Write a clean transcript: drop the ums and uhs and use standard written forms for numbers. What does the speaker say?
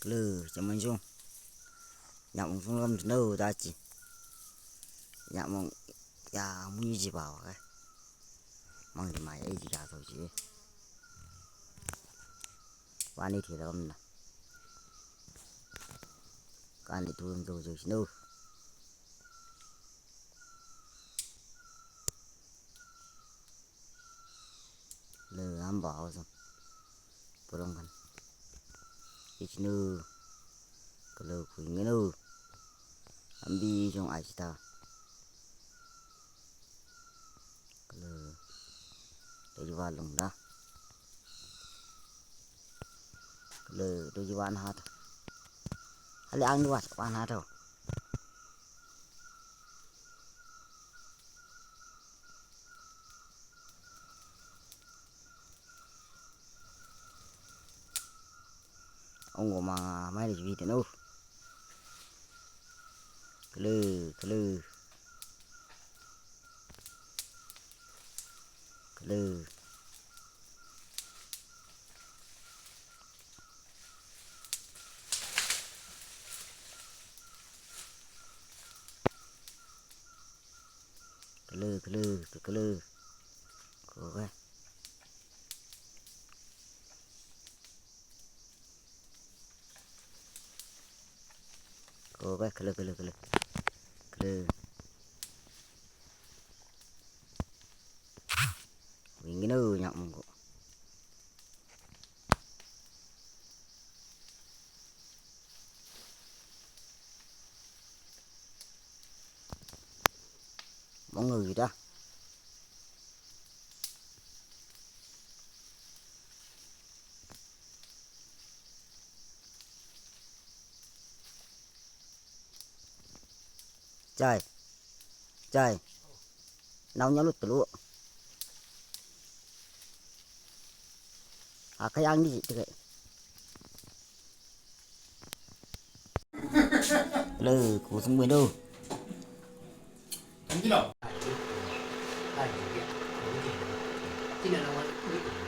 lư cho mình xuống nhộng xuống lâm đâu ta chỉ nhộng ya muốn gì bảo cái mong thì mày ấy gì cả thôi chứ qua đây thì làm nè can đi tuôn rồi rồi đâu lư ăn bảo rồi bữa kan ít nữa kalau kuingin nữa ambil trong ai ta kalau dari walung dah kalau dari wan hat hal ang luas wan hat đâu ông của mà mấy được gì thế đâu kalau kalau kalau kalau kalau kalau kok cái kalau kalau kalau kalau mình nữa nhộng của mọi người đó trời trời nấu nhá lụt lụa à cái ăn đi chị lư của chúng mình đâu Không biết đâu. Đây là chuyện. Cái này là